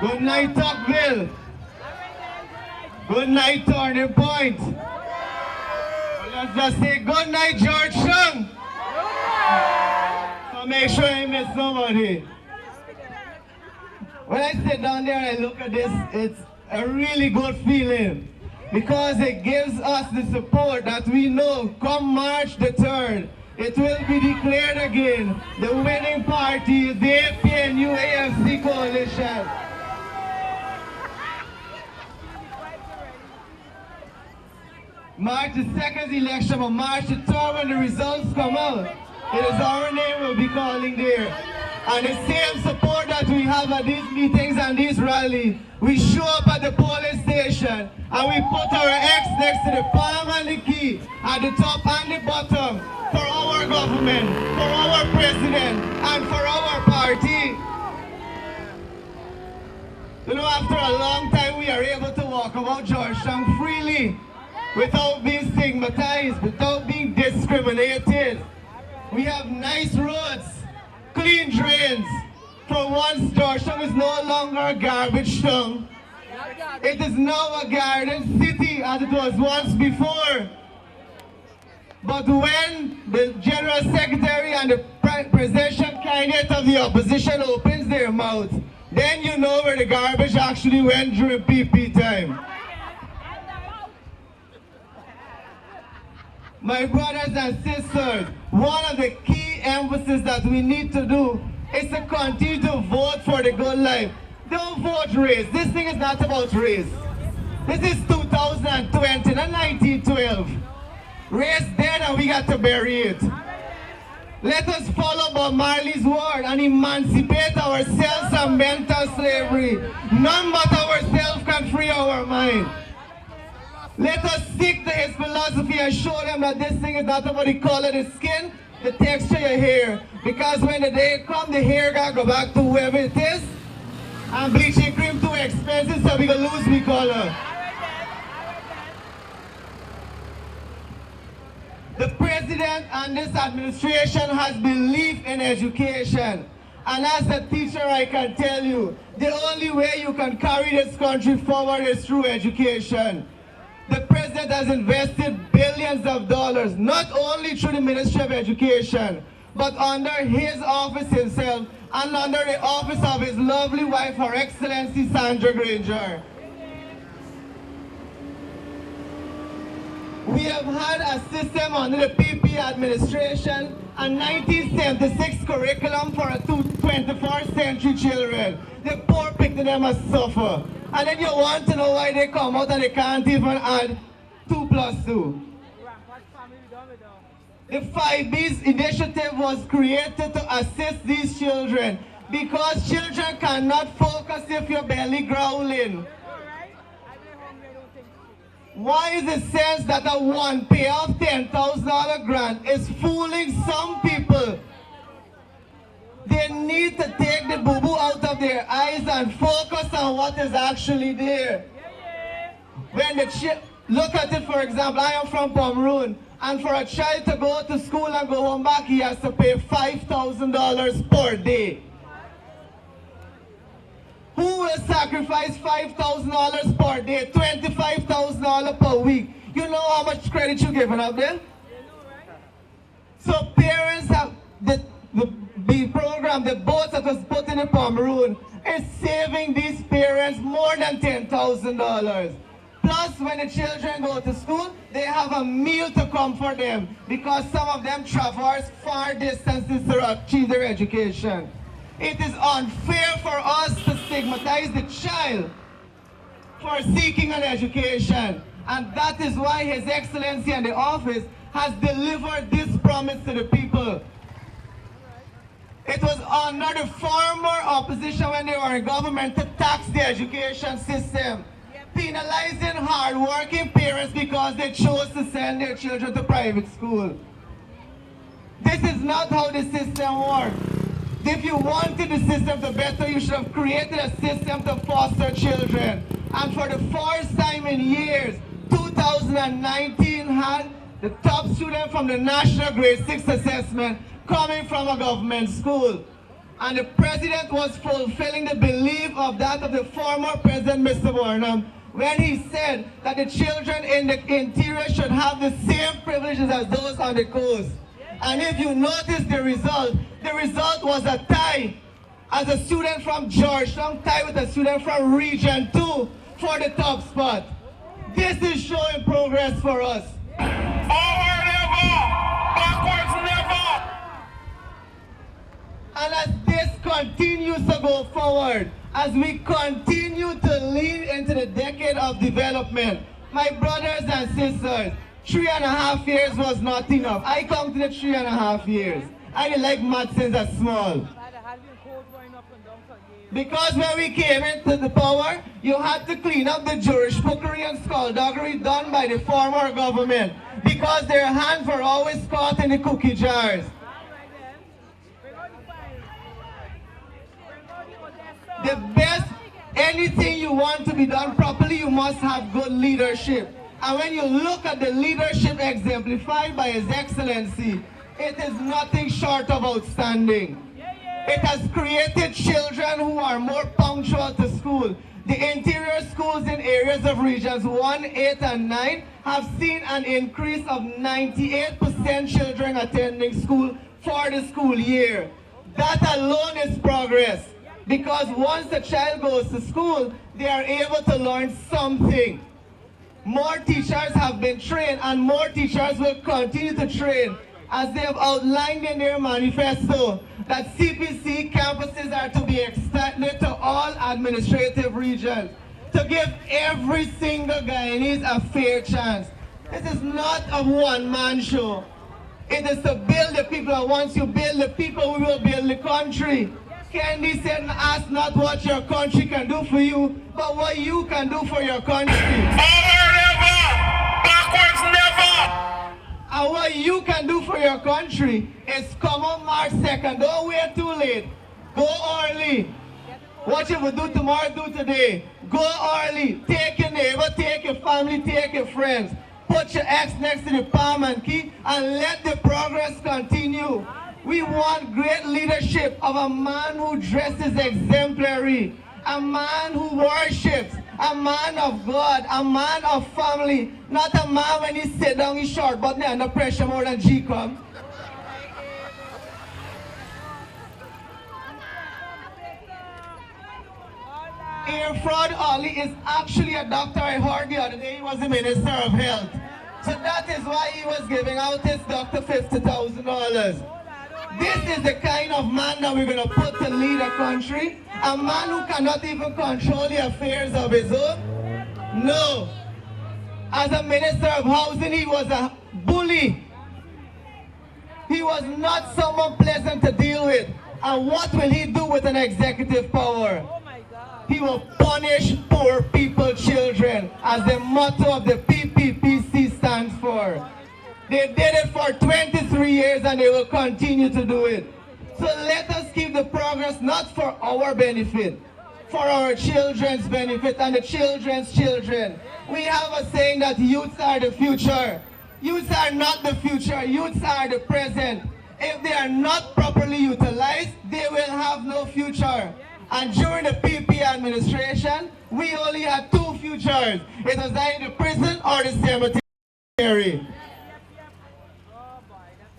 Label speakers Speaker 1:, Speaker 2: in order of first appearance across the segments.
Speaker 1: Good night, Tucville. Good night, Turning Point. Let's just say good night, Georgetown. So make sure you miss nobody. When I sit down there and I look at this, it's a really good feeling because it gives us the support that we know come March the 3rd, it will be declared again. The winning party is the APNU AFC coalition. March the 2nd election, but March the 3rd when the results come out, it is our name we'll be calling there. And the same support that we have at these meetings and these rallies, we show up at the polling station and we put our X next to the palm and the key at the top and the bottom for our government, for our president, and for our party. You know, after a long time, we are able to walk about Georgetown freely without being stigmatized, without being discriminated. We have nice roads, clean drains. For once, Georgetown is no longer a garbage town. It is now a garden city as it was once before. But when the General Secretary and the presidential candidate of the opposition opens their mouth, then you know where the garbage actually went during PP time. My brothers and sisters, one of the key emphasis that we need to do is to continue to vote for the good life. Don't vote race. This thing is not about race. This is 2020, not 1912. Race dead and we got to bury it. Let us follow Bob Marley's word and emancipate ourselves from mental slavery. None but ourselves can free our mind. Let us stick to his philosophy and show them that this thing is not about the color of the skin, the texture of your hair. Because when the day comes, the hair gotta go back to whoever it is. And bleaching cream too expensive, so we gonna lose the color. The president and this administration has belief in education. And as a teacher, I can tell you, the only way you can carry this country forward is through education. The president has invested billions of dollars, not only through the Ministry of Education, but under his office himself and under the office of his lovely wife, Her Excellency Sandra Granger. We have had a system under the PP administration, a 1976 curriculum for a 21st century children. The poor picked them must suffer. And then you want to know why they come out and they can't even add 2 plus 2. The 5B's initiative was created to assist these children because children cannot focus if you're barely growling. Why is the sense that a one payoff $10,000 grant is fooling some people? They need to take the boo-boo out of their eyes and focus on what is actually there. When the look at it, for example, I am from Pomeroon, and for a child to go to school and go home back, he has to pay $5,000 per day. Who will sacrifice $5,000 per day, $25,000 per week? You know how much credit you're giving up there? So parents have the program, the boats that was put in the Pomeroon is saving these parents more than $10,000. Plus, when the children go to school, they have a meal to comfort them because some of them traverse far distances to achieve their education. It is unfair for us to stigmatize the child for seeking an education. And that is why His Excellency and the office has delivered this promise to the people. It was under the former opposition when they were in government to tax the education system, penalizing hard-working parents because they chose to send their children to private school. This is not how the system works. If you wanted the system to better, you should have created a system to foster children. And for the first time in years, 2019 had the top student from the National Grade 6 Assessment coming from a government school. And the president was fulfilling the belief of that of the former president, Mr. Burnham, when he said that the children in the interior should have the same privileges as those on the coast. And if you notice the result was a tie as a student from Georgetown tie with a student from Region 2 for the top spot. This is showing progress for us.
Speaker 2: Forward never, backwards never.
Speaker 1: And as this continues to go forward, as we continue to lean into the decade of development, my brothers and sisters, 3.5 years was not enough. I come to the 3.5 years. I didn't like math since I was small. Because when we came into the power, you had to clean up the jurisprookery and skullduggery done by the former government, because their hands were always caught in the cookie jars. The best, anything you want to be done properly, you must have good leadership. And when you look at the leadership exemplified by His Excellency, it is nothing short of outstanding. It has created children who are more punctual to school. The interior schools in areas of regions 1, 8, and 9 have seen an increase of 98% children attending school for the school year. That alone is progress, because once a child goes to school, they are able to learn something. More teachers have been trained, and more teachers will continue to train, as they have outlined in their manifesto that CPC campuses are to be extended to all administrative regions to give every single Guyanese a fair chance. This is not a one-man show. It is to build the people, and once you build the people, we will build the country. Candy said, ask not what your country can do for you, but what you can do for your country.
Speaker 2: Forward never, backwards never.
Speaker 1: And what you can do for your country is come on March 2nd. Don't wait too late. Go early. What you will do tomorrow, do today. Go early. Take your neighbor, take your family, take your friends. Put your ex next to the palm and key, and let the progress continue. We want great leadership of a man who dresses exemplary, a man who worships, a man of God, a man of family, not a man when he sit down, he's short, but under pressure more than G comes. Fraud Ali is actually a doctor. I heard the other day he was the Minister of Health. So that is why he was giving out his doctor $50,000. This is the kind of man that we're going to put to lead a country. A man who cannot even control the affairs of his own. No. As a Minister of Housing, he was a bully. He was not someone pleasant to deal with. And what will he do with an executive power? He will punish poor people, children, as the motto of the PPPC stands for. They did it for 23 years and they will continue to do it. So let us keep the progress not for our benefit, for our children's benefit and the children's children. We have a saying that youths are the future. Youths are not the future, youths are the present. If they are not properly utilized, they will have no future. And during the PP administration, we only had two futures. It was either the prison or the cemetery.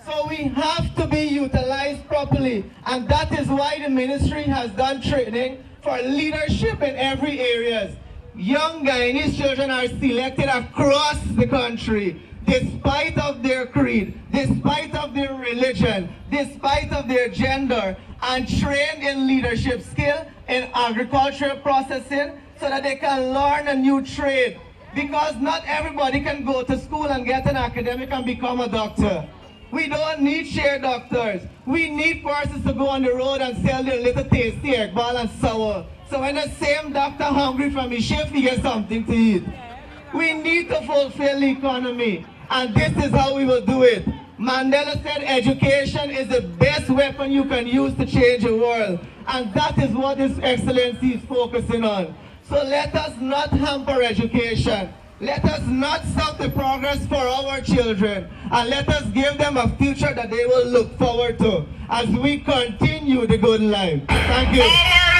Speaker 1: So we have to be utilized properly. And that is why the ministry has done training for leadership in every area. Young Guyanese children are selected across the country, despite of their creed, despite of their religion, despite of their gender, and trained in leadership skill, in agricultural processing, so that they can learn a new trade. Because not everybody can go to school and get an academic and become a doctor. We don't need share doctors. We need persons to go on the road and sell their little tasty egg ball and sour. So when the same doctor hungry from his shift, he gets something to eat. We need to fulfill the economy, and this is how we will do it. Mandela said education is the best weapon you can use to change the world, and that is what His Excellency is focusing on. So let us not hamper education. Let us not stop the progress for our children, and let us give them a future that they will look forward to as we continue the good life. Thank you.
Speaker 2: Forward